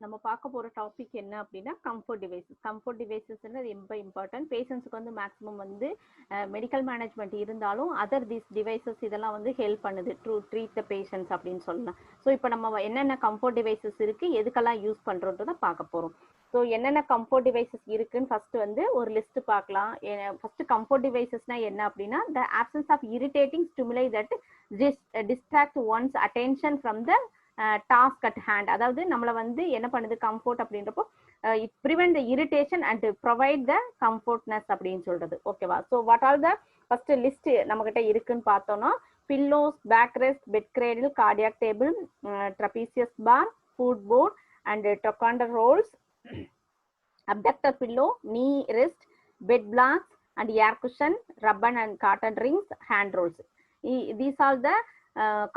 நம்ம பார்க்க போற டாபிக் என்ன அப்படின்னா கம்ஃபர்ட் டிவைசஸ். கம்ஃபர்ட் டிவைசஸ்ன்றது ரொம்ப இம்பார்ட்டன்ட். பேஷண்ட்ஸ்க்கு வந்து மேக்ஸிமம் வந்து மெடிக்கல் மேனேஜ்மெண்ட் இருந்தாலும் அதர் திஸ் டிவைசஸ் இதெல்லாம் வந்து ஹெல்ப் பண்ணுது டு ட்ரீட் த பேஷண்ட்ஸ் அப்படின்னு சொல்லலாம். ஸோ இப்போ நம்ம என்னென்ன கம்ஃபர்ட் டிவைசஸ் இருக்கு, எதுக்கெல்லாம் யூஸ் பண்றோன்றத பார்க்க போறோம். ஸோ என்னென்ன கம்ஃபர்ட் டிவைசஸ் இருக்குன்னு ஃபர்ஸ்ட் வந்து ஒரு லிஸ்ட் பார்க்கலாம். ஃபர்ஸ்ட் கம்ஃபர்ட் டிவைசஸ்னா என்ன அப்படின்னா the options of irritating stimuli that distract one's attention from the task at hand. அதாவது நம்மள வந்து என்ன பண்ணுது கம்ஃபர்ட் அப்படின்றப்போ it prevent the irritation and provide the comfortness அப்படின்னு சொல்றது. ஓகேவா? So what all the first list நம்ம கிட்ட இருக்குன்னு பார்த்தோம்னா pillows, back rest, bed cradle, cardiac table, trapezius bar, foot board and trochanter rolls, abductor pillow, knee rest, bed blocks and air cushion, rubber and cotton rings, hand rolls. These are the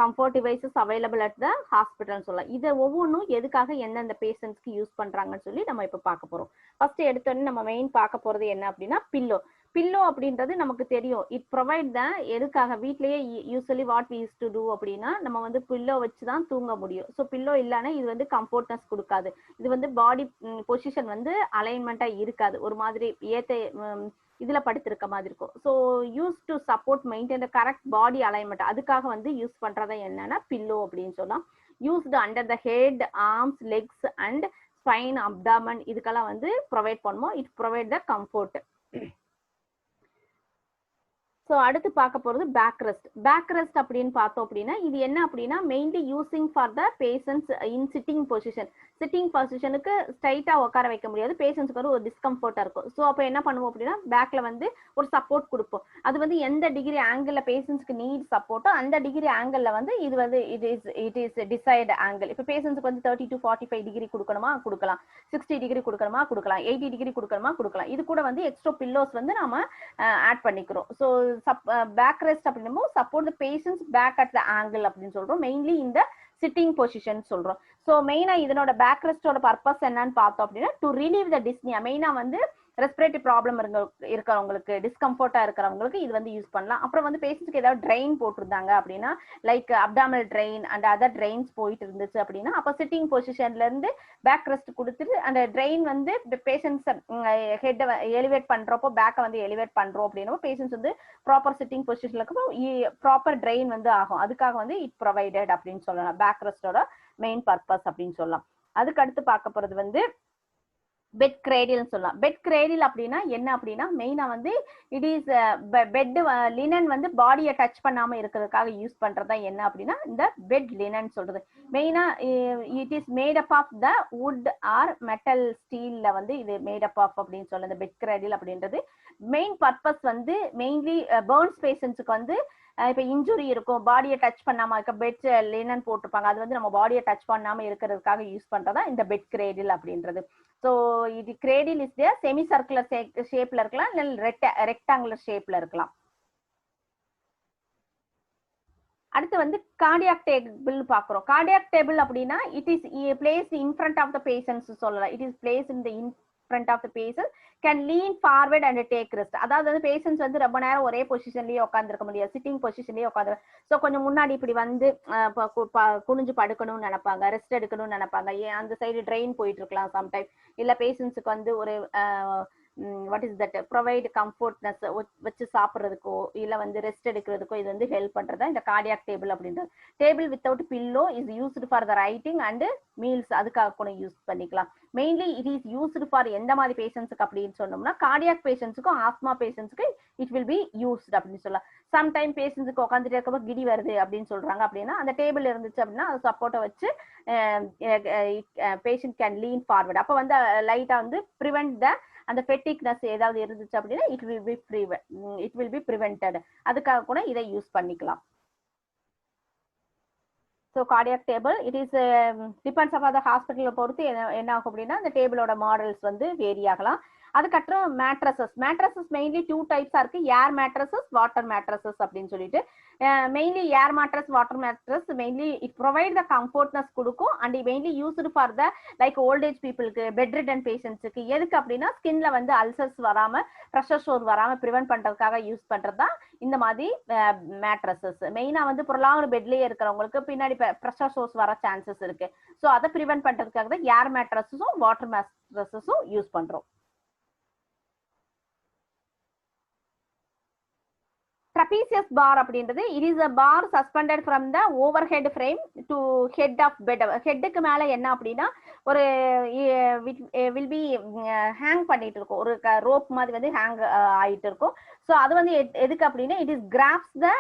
comfort devices available at the hospital சொல்லலாம். இது ஒவ்வொன்றும் எதுக்காக எந்தெந்த பேஷண்ட்ஸ்க்கு use பண்றாங்கன்னு சொல்லி நம்ம இப்போ பார்க்க போறோம். ஃபர்ஸ்ட் எடுத்தோடனே நம்ம மெயின் பார்க்க போறது என்ன அப்படின்னா பில்லோ. பில்லோ அப்படின்றது நமக்கு தெரியும். இட் ப்ரொவைட் த எதுக்காக வீட்லயே usually what we use to do அப்படின்னா நம்ம வந்து பில்லோ வச்சு தான் தூங்க முடியும். ஸோ பில்லோ இல்லைன்னா இது வந்து கம்ஃபர்ட்னஸ் கொடுக்காது. இது வந்து பாடி பொசிஷன் வந்து அலைன்மெண்டா இருக்காது, ஒரு மாதிரி ஏத்த இதுல படுத்திருக்க மாதிரி இருக்கும். So use to support maintain the correct body alignment, அதுக்காக வந்து யூஸ் பண்றதா என்னன்னா பில்லோ அப்படின்னு சொல்லலாம். Used under the head, arms, Lex and spine, abdomen இதுக்கெல்லாம் வந்து ப்ரொவைட் பண்ணுவோம். It provide the comfort. So அடுத்து பார்க்க போகிறது பேக் ரெஸ்ட். பேக் ரெஸ்ட் அப்படின்னு பார்த்தோம் அப்படின்னா இது என்ன அப்படின்னா mainly using for the patients in sitting position. Sitting பொசிஷனுக்கு ஸ்ட்ரைட்டாக உட்கார வைக்க முடியாது, பேஷண்ட்ஸ்க்கு வந்து ஒரு டிஸ்கம்ஃபர்ட்டாக இருக்கும். ஸோ அப்போ என்ன பண்ணுவோம் அப்படின்னா பேக்கில் வந்து ஒரு சப்போர்ட் கொடுப்போம். அது வந்து எந்த டிகிரி ஆங்கிளில் பேஷண்ட்ஸ்க்கு நீட் சப்போர்ட்டோ அந்த டிகிரி ஆங்கிளில் வந்து இது வந்து இட் இஸ் டிசைட் ஆங்கிள். இப்போ பேஷண்ட்ஸ்க்கு வந்து 30 to 45 டிகிரி கொடுக்கணுமா கொடுக்கலாம், 60 டிகிரி கொடுக்கணுமா கொடுக்கலாம், 80 டிகிரி கொடுக்கணுமா கொடுக்கலாம். இது கூட வந்து எக்ஸ்ட்ரா பில்லோஸ் வந்து நம்ம ஆட் பண்ணிக்கிறோம். ஸோ பேக் ரெஸ்ட் அப்படின்னும் support the patients back at the angle அப்படின்னு சொல்றோம். மெயின்லி இந்த சிட்டிங் பொசிஷன் சொல்றோம். ஸோ மெயினா இதனோட பேக் ரெஸ்டோட பர்பஸ் என்னன்னு பார்த்தோம் அப்படின்னா டு ரிலீவ் த டிஸ்னியா. மெயினா வந்து ரெஸ்பிரேட்டரி ப்ராப்ளம் இருக்கிறவங்களுக்கு, டிஸ்கம்ஃபர்ட்டா இருக்கிறவங்களுக்கு இது வந்து யூஸ் பண்ணலாம். அப்புறம் வந்து பேஷண்ட்ஸ்க்கு ஏதாவது ட்ரெயின் போட்டிருந்தாங்க அப்படின்னா like அப்டாமல் train and other trains போயிட்டு இருந்துச்சு அப்படின்னா அப்போ சிட்டிங் பொசிஷன்ல இருந்து பேக் ரெஸ்ட் கொடுத்துட்டு அந்த ட்ரெயின் வந்து பேஷண்ட்ஸ் ஹெட்டை எலிவேட் பண்றப்போ பேக்கை வந்து எலிவேட் பண்றோம் அப்படின்னா பேஷண்ட்ஸ் வந்து ப்ராப்பர் சிட்டிங் பொசிஷன்ல ப்ராப்பர் ட்ரெயின் வந்து ஆகும். அதுக்காக வந்து இட் ப்ரொவைடட் அப்படின்னு சொல்லலாம். பேக் ரெஸ்டோட மெயின் பர்பஸ் அப்படின்னு சொல்லலாம். அதுக்கு அடுத்து பார்க்க போறது வந்து பெட் கிரேடில் சொல்லலாம். பெட் கிரேடில் அப்படின்னா என்ன அப்படின்னா மெயினா வந்து இட் இஸ் பெட் லினன் வந்து பாடியை டச் பண்ணாம இருக்கிறதுக்காக யூஸ் பண்றதா என்ன அப்படின்னா இந்த பெட் லினன் சொல்றது. மெயினா it is made up of the wood or metal ஸ்டீல்ல வந்து இது மேட் அப் ஆஃப் அப்படின்னு சொல்ல. இந்த பெட் கிரேடில் அப்படின்றது மெயின் பர்பஸ் வந்து மெயின்லி பர்ன்ஸ் பேஷண்ட்ஸுக்கு வந்து இப்போ இன்ஜுரி இருக்கும், பாடியை டச் பண்ணாம இருக்க பெட் லினன் போட்டிருப்பாங்க, அது வந்து நம்ம பாடியை டச் பண்ணாம இருக்கிறதுக்காக யூஸ் பண்றதா இந்த பெட் கிரேடில் அப்படின்றது. ஸோ இது கிரேடில் இஸ் செமி சர்க்குலர் ஷேப்ல இருக்கலாம், இல்லை ரெக்டாங்குலர் ஷேப்ல இருக்கலாம். அடுத்து வந்து கார்டியாக் டேபிள் பாக்குறோம். கார்டியாக் டேபிள் அப்படின்னா it is placed in front of the patients சொல்லலாம். It is placed in the front of the patient, can lean forward and take rest. அதாவது வந்து பேஷண்ட்ஸ் வந்து ரொம்ப நேரம் ஒரே பொசிஷன்லயே உட்காந்துருக்க முடியாது, சிட்டிங் பொசிஷன்லயே உட்காந்து. ஸோ கொஞ்சம் முன்னாடி இப்படி வந்து குனிஞ்சு படுக்கணும்னு நினைப்பாங்க, ரெஸ்ட் எடுக்கணும்னு நினைப்பாங்க. ஏன் அந்த சைடு ட்ரெயின் போயிட்டு இருக்கலாம் சம்டைம். இல்லை பேஷண்ட்ஸுக்கு வந்து ஒரு what is that provide comfortness வச்சு சாப்பிட்றதுக்கோ இல்லை வந்து ரெஸ்ட் எடுக்கிறதுக்கோ இது வந்து ஹெல்ப் பண்றதா இந்த கார்டியாக் டேபிள் அப்படின்றது. Table without pillow is used for the writing and meals, அதுக்காக கூட யூஸ் பண்ணிக்கலாம். Mainly it is used for எந்த மாதிரி பேஷண்ட்ஸுக்கு அப்படின்னு சொன்னோம்னா கார்டியாக் பேஷண்ட்ஸுக்கும் ஆஸ்மா பேஷண்ட்ஸுக்கு இட் வில் பி யூஸ்டு அப்படின்னு சொல்லலாம். சம்டைம் பேஷண்ட்ஸுக்கு உட்காந்துட்டு இருக்கப்போ கிடி வருது அப்படின்னு சொல்றாங்க அப்படின்னா அந்த டேபிள் இருந்துச்சு அப்படின்னா அது சப்போர்ட்டை வச்சு பேஷண்ட் கேன் லீன் ஃபார்வர்ட். அப்போ வந்து லைட்டா வந்து ப்ரிவென்ட் த அந்த ஃபெட்டிக்னஸ் ஏதாவது இருந்துச்சு அப்படின்னா இட் வில் பி ப்ரிவென்டட். அதுக்காக கூட இதை யூஸ் பண்ணிக்கலாம். So cardiac table it is depends of the ஹாஸ்பிட்டலை பொறுத்து என்ன ஆகும் அப்படின்னா இந்த டேபிளோட மாடல்ஸ் வந்து வேரி ஆகலாம். அதுக்கப்புறம் மேட்ரஸஸ் மெயின்லி 2 டைப்ஸா இருக்கு, ஏர் மேட்ரஸஸ், வாட்டர் மேட்ரஸஸ் அப்படின்னு சொல்லிட்டு. Mainly air mattress, water mattress mainly it provide the comfortness கொடுக்கும் and mainly used for the like old age பீப்புளுக்கு, பெட் ரிடன் பேஷண்ட்ஸுக்கு. எதுக்கு அப்படின்னா ஸ்கின்ல வந்து அல்சர்ஸ் வராம, ப்ரெஷர் ஷோர் வராம ப்ரிவென்ட் பண்றதுக்காக யூஸ் பண்றதுதான் இந்த மாதிரி மேட்ரஸஸ். மெயினா வந்து ப்ரொலாங்டு பெட்லயே இருக்கிறவங்களுக்கு பின்னாடி ப்ரெஷர் ஷோர்ஸ் வர சான்சஸ் இருக்கு. ஸோ அதை ப்ரிவென்ட் பண்றதுக்காக தான் ஏர் மேட்ரஸஸும் வாட்டர் மேட்ரஸஸும் யூஸ் பண்றோம். trapezius bar அப்படின்றது it is a bar suspended from the overhead frame to head of bed. ஹெட்டுக்கு மேல என்ன அப்படின்னா ஒரு will be ஹேங் பண்ணிட்டு இருக்கும், ஒரு ரோப் மாதிரி வந்து ஹேங் ஆயிட்டு இருக்கும். ஸோ அது வந்து எதுக்கு அப்படின்னா it is grabs the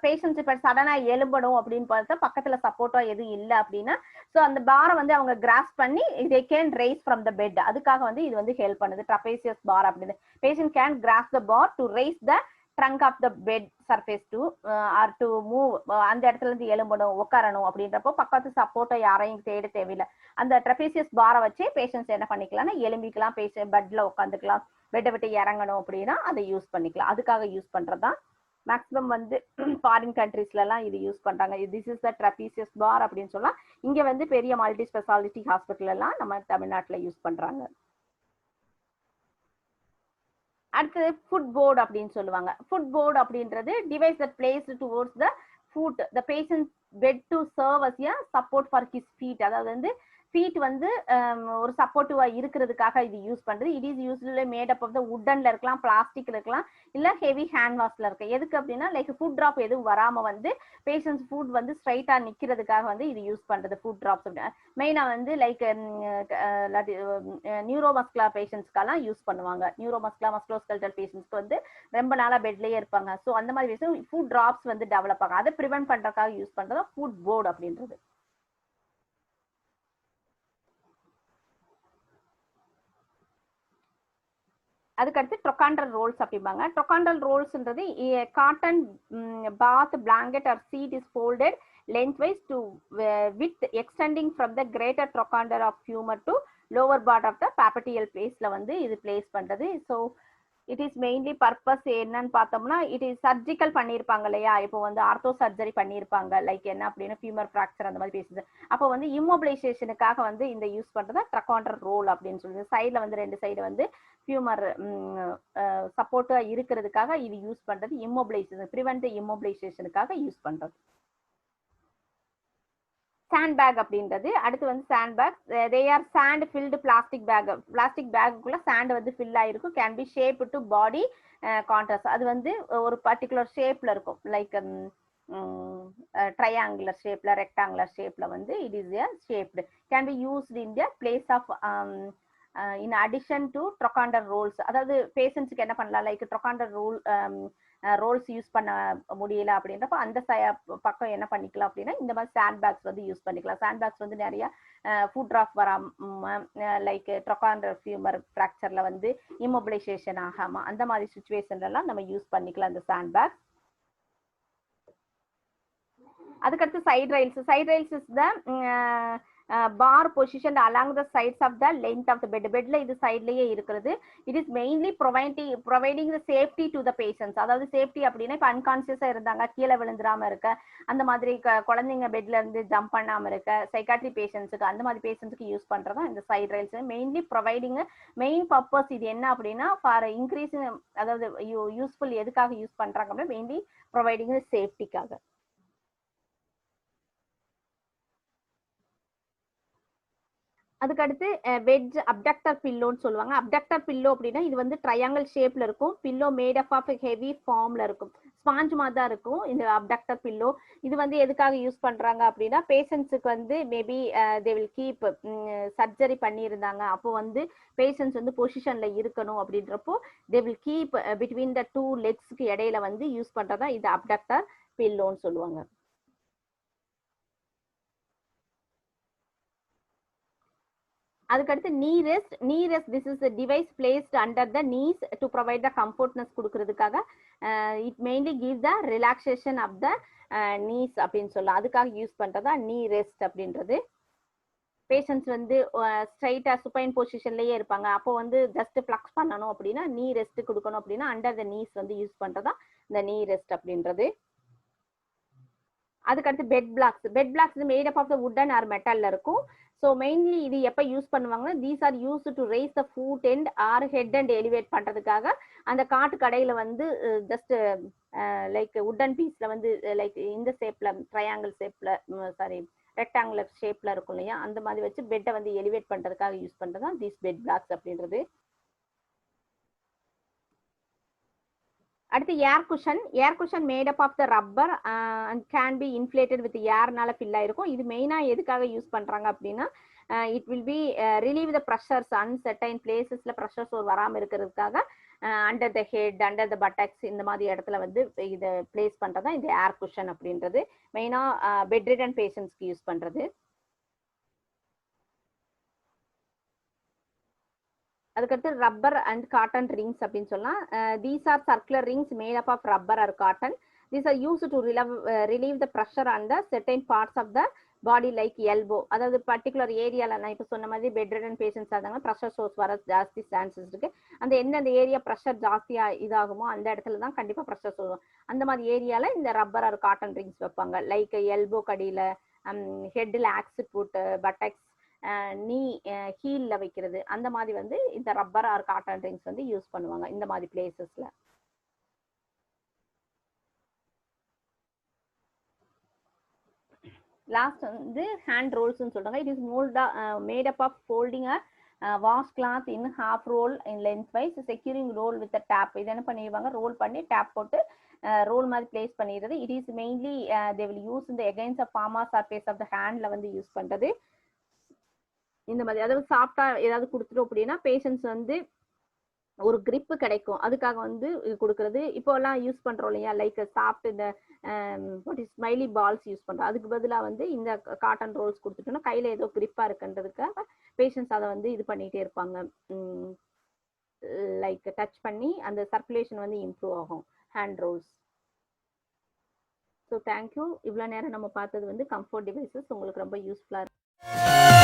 patients. இப்போ சடனா எலும்படும் அப்படின்னு பார்த்தா பக்கத்துல சப்போர்ட்டா எதுவும் இல்லை அப்படின்னா ஸோ அந்த பாரை வந்து அவங்க கிராப்ஸ் பண்ணி they can raise from the bed. அதுக்காக வந்து இது வந்து ஹெல்ப் பண்ணுது trapezius bar அப்படின்னு. patient can grasp the bar to raise the trunk of the bed surface to or to move. அந்த இடத்துல இருந்து எலும்பணும், உட்காரணும் அப்படின்றப்போ பக்கத்து சப்போர்ட்டை யாரையும் தேட தேவையில்லை. அந்த trapezius பாரை வச்சு பேஷண்ட்ஸ் என்ன பண்ணிக்கலாம்னா எலும்பிக்கலாம், பேஷண்ட் பெட்ல உட்காந்துக்கலாம், பெட்டை விட்டு இறங்கணும் அப்படின்னா அதை யூஸ் பண்ணிக்கலாம். அதுக்காக யூஸ் பண்றதுதான். மேக்ஸிமம் வந்து ஃபாரின் கண்ட்ரீஸ்ல எல்லாம் இது யூஸ் பண்றாங்க. This is the trapezius bar அப்படின்னு சொல்லலாம். இங்க வந்து பெரிய மல்டி ஸ்பெஷாலிட்டி ஹாஸ்பிட்டல் எல்லாம் நம்ம தமிழ்நாட்டுல யூஸ் பண்றாங்க. அடுத்து ஃபுட் போர்டு அப்படின்னு சொல்லுவாங்க. ஃபுட் போர்டு அப்படின்றது device that placed towards the foot the patient bed to serve as a support for his feet. அதாவது வந்து ஃபீட் வந்து ஒரு சப்போர்ட்டிவா இருக்கிறதுக்காக இது யூஸ் பண்றது. It is usually made up of the வுட்டன்ல இருக்கலாம், பிளாஸ்டிக்ல இருக்கலாம், இல்ல ஹெவி ஹேண்ட் வாஷ்ல இருக்கு. எதுக்கு அப்படின்னா லைக் ஃபுட் டிராப் எதுவும் வராம வந்து பேஷண்ட்ஸ் ஃபுட் வந்து ஸ்ட்ரைட்டா நிக்கிறதுக்காக வந்து இது யூஸ் பண்றது ஃபுட் டிராப்ஸ். மெயினா வந்து லைக் நியூரோமஸ்குலர் பேஷண்ட்ஸ்க்கெல்லாம் யூஸ் பண்ணுவாங்க. மஸ்குலோஸ்கெல்டல் பேஷண்ட்ஸ்க்கு வந்து ரொம்ப நாளா பெட்லயே இருப்பாங்க. ஸோ அந்த மாதிரி விஷயம் ஃபுட் டிராப்ஸ் வந்து டெவலப் ஆகும். அதை ப்ரிவென்ட் பண்றதுக்காக யூஸ் பண்றது ஃபுட் போர்டு அப்படின்றது. அதுக்கடுத்து ட்ரொகாண்டல் ரோல்ஸ் அப்படிம்பாங்க. ட்ரொகாண்டல் ரோல்ஸ்ன்றது cotton bath blanket or sheet is folded lengthwise to width extending from the greater trochanter of femur to lower part of the popliteal placeல வந்து இது பிளேஸ் பண்றது. So it is mainly purpose என்னன்னு பார்த்தோம்னா it is surgical பண்ணியிருப்பாங்க இல்லையா. இப்போ வந்து ortho surgery பண்ணியிருப்பாங்க லைக் என்ன அப்படின்னா ஃபியூமர் ஃப்ராக்சர் அந்த மாதிரி பேசுது. அப்போ வந்து இம்மொபிலைசேஷனுக்காக வந்து இந்த யூஸ் பண்றதா ட்ரொகாண்டல் ரோல் அப்படின்னு சொல்லுது. சைட்ல வந்து 2 சைடு வந்து ஃபியூமர் சப்போர்ட்டா இருக்கிறதுக்காக இது யூஸ் பண்றது. இம்மொபிலைசேஷன் ப்ரிவென்ட் இம்மொபிலைசேஷனுக்காக யூஸ் பண்றது. சாண்ட் பேக் அப்படின்றது அடுத்து வந்து sand bag. They are sand filled plastic bag. Plastic பேக்குள்ள சாண்ட் வந்து ஃபில் ஆயிருக்கும். Can be shape to body contrast. அது வந்து ஒரு பர்டிகுலர் ஷேப்ல இருக்கும் லைக் ட்ரையாங்குலர் ஷேப்ல, ரெக்டாங்குலர் ஷேப்ல வந்து it is a shaped. Can be used in the place of in addition to trochanter rolls. அதாவது பேஷண்ட்ஸுக்கு என்ன பண்ணலாம் லைக் ட்ரொகாண்டல் ரோல்ஸ் யூஸ் பண்ண முடியல அப்படின்றப்ப அந்த பக்கம் என்ன பண்ணிக்கலாம் அப்படின்னா இந்த மாதிரி சாண்ட் பேக்ஸ் வந்து யூஸ் பண்ணிக்கலாம். சாண்ட் பேக்ஸ் வந்து நிறைய ஃபுட் டிராப் வராம லைக் ட்ரொகாண்டல் ஃபியூமர் ஃப்ராக்சர்ல வந்து இம்மொபிலைசேஷன் ஆகாம அந்த மாதிரி சுச்சுவேஷன்ல எல்லாம் நம்ம யூஸ் பண்ணிக்கலாம் இந்த சாண்ட் பேக். அதுக்கடுத்து side rails is the bar position along the sides of the length of the bed. பெட்ல இது சைட்லயே இருக்கிறது. It is mainly providing the safety to the patients. அதாவது சேஃப்டி அப்படின்னா இப்போ அன்கான்சியஸா இருந்தாங்க, கீழே விழுந்துடாம இருக்க, அந்த மாதிரி குழந்தைங்க பெட்ல இருந்து ஜம்ப் பண்ணாம இருக்க, சைக்காட்ரி பேஷண்ட்ஸுக்கு அந்த மாதிரி பேஷண்ட்ஸுக்கு யூஸ் பண்றதா இந்த side rails. Mainly providing main purpose இது என்ன அப்படின்னா ஃபார் இன்க்ரீஸிங், அதாவது யூஸ்ஃபுல் எதுக்காக யூஸ் பண்றாங்க அப்படின்னா மெயின்லி ப்ரொவைடிங் சேஃப்டிக்காக. அதுக்கடுத்து வெட்ஜ் அப்டக்டர் பில்லோன்னு சொல்லுவாங்க. அப்டக்டர் பில்லோ அப்படின்னா இது வந்து ட்ரையாங்கிள் ஷேப்ல இருக்கும். Pillow made up of heavy ஃபார்ம்ல இருக்கும். ஸ்பாஞ்ச் மாதிரி தான் இருக்கும் இந்த அப்டக்டர் பில்லோ. இது வந்து எதுக்காக யூஸ் பண்றாங்க அப்படின்னா பேஷண்ட்ஸுக்கு வந்து maybe they will keep surgery பண்ணியிருந்தாங்க, அப்போ வந்து பேஷண்ட்ஸ் வந்து பொசிஷன்ல இருக்கணும் அப்படின்றப்போ they will keep between the 2 லெக்ஸ்க்கு இடையில வந்து யூஸ் பண்றதா இது அப்டக்டர் பில்லோன்னு சொல்லுவாங்க. அதுக்கடுத்து knee rest. This is a device placed under the knees to provide the comfortness கொடுக்கிறதுக்காக. It mainly gives the relaxation of the knees அப்படின்னு சொல்லலாம். அதுக்காக யூஸ் பண்றதா knee rest அப்படின்றது. பேஷண்ட்ஸ் வந்து ஸ்ட்ரைட்டா சுப்பைன் பொசிஷன்லயே இருப்பாங்க. அப்போ வந்து ஜஸ்ட் ஃப்ளக்ஸ் பண்ணணும் அப்படின்னா, நீ ரெஸ்ட் கொடுக்கணும் அப்படின்னா அண்டர் த நீஸ் வந்து யூஸ் பண்றதா இந்த நீ ரெஸ்ட் அப்படின்றது. அதுக்கடுத்து bed blocks made up of the wood or மெட்டல்ல இருக்கும். ஸோ மெயின்லி இது எப்போ யூஸ் பண்ணுவாங்கன்னா, these are use to raise the foot and or head and elevate பண்றதுக்காக அந்த காட்டு கடையில வந்து ஜஸ்ட் லைக் வுட்டன் பீஸ்ல வந்து லைக் இந்த ஷேப்ல ட்ரையாங்கிள் ஷேப்ல சாரி ரெக்டாங்குலர் ஷேப்ல இருக்கும் இல்லையா, அந்த மாதிரி வச்சு பெட்டை வந்து எலிவேட் பண்றதுக்காக யூஸ் பண்றதா தீஸ் பெட் பிளாக்ஸ் அப்படின்றது. அடுத்து air cushion made up of the rubber and can be inflated with ஏர்னால ஃபில் ஆயிருக்கும். இது மெயினா எதுக்காக யூஸ் பண்றாங்க அப்படின்னா, it will be relieve the pressures uncertain பிளேசஸ்ல ப்ரெஷர்ஸ் வராமல் இருக்கிறதுக்காக under the head under the buttocks இந்த மாதிரி இடத்துல வந்து இதை பிளேஸ் பண்றதா இந்த ஏர் குஷன் அப்படின்றது. மெயினா பெட் ரிடன் பேஷண்ட்ஸ்க்கு யூஸ் பண்றது. அதுக்கடுத்து ரப்பர் அண்ட் காட்டன் ரிங்ஸ் அப்படின்னு சொல்லலாம். These are circular rings made up of rubber or cotton. These are use to relieve the pressure on the certain parts of the body like elbow. அதாவது particular ஏரியாவில் நான் இப்போ சொன்ன மாதிரி bedridden patients ஆகிறாங்க, pressure sores வர ஜாஸ்தி chances இருக்கு. அந்த எந்தெந்த ஏரியா ப்ரெஷர் ஜாஸ்தியாக இதாகுமோ அந்த இடத்துல தான் கண்டிப்பாக ப்ரெஷர் சோர்ஸ். அந்த மாதிரி ஏரியாவில் இந்த ரப்பர் ஆர் காட்டன் ரிங்ஸ் வைப்பாங்க. லைக் எல்போ கடியில், ஹெட்டில் ஆக்சிட் புட், பட்டக்ஸ், நீ ஹீல்ல வைக்கிறது, அந்த மாதிரி வந்து இந்த ரப்பர் ஆர் காட்டன் ரிங்ஸ் வந்து யூஸ் பண்ணுவாங்க இந்த மாதிரி பிளேசஸ்ல. லாஸ்ட் வந்து ஹேண்ட் ரோல்ஸ்னு சொல்றாங்க. It is made up of folding wash cloth in half roll in lengthwise securing roll with tape. இது என்ன பண்ணிடுவாங்க, ரோல் பண்ணி டேப் போட்டு ரோல் மாதிரி பிளேஸ் பண்ணிடுறது. It is mainly they will use இந்த against of palmar surface of the ஹேண்ட்ல வந்து யூஸ் பண்றது. இந்த மாதிரி அதாவது சாப்பிட்டா ஏதாவது கொடுத்துட்டோம் அப்படின்னா பேஷண்ட்ஸ் வந்து ஒரு கிரிப்பு கிடைக்கும், அதுக்காக வந்து கொடுக்கறது. இப்போ எல்லாம் யூஸ் பண்றோம் இல்லையா, லைக் சாப்பிட்டு இந்த ஸ்மைலி பால்ஸ் யூஸ் பண்றோம், அதுக்கு பதிலாக வந்து இந்த காட்டன் ரோல்ஸ் கொடுத்துட்டோம்னா கையில ஏதோ கிரிப்பா இருக்குன்றதுக்காக பேஷண்ட்ஸ் அதை வந்து இது பண்ணிட்டே இருப்பாங்க, லைக் டச் பண்ணி அந்த சர்க்குலேஷன் வந்து இம்ப்ரூவ் ஆகும் ஹேண்ட் ரோல்ஸ். So thank you. இவ்வளோ நேரம் நம்ம பார்த்தது வந்து கம்ஃபர்ட் டிவைசஸ் உங்களுக்கு ரொம்ப யூஸ்ஃபுல்லாக இருக்கு.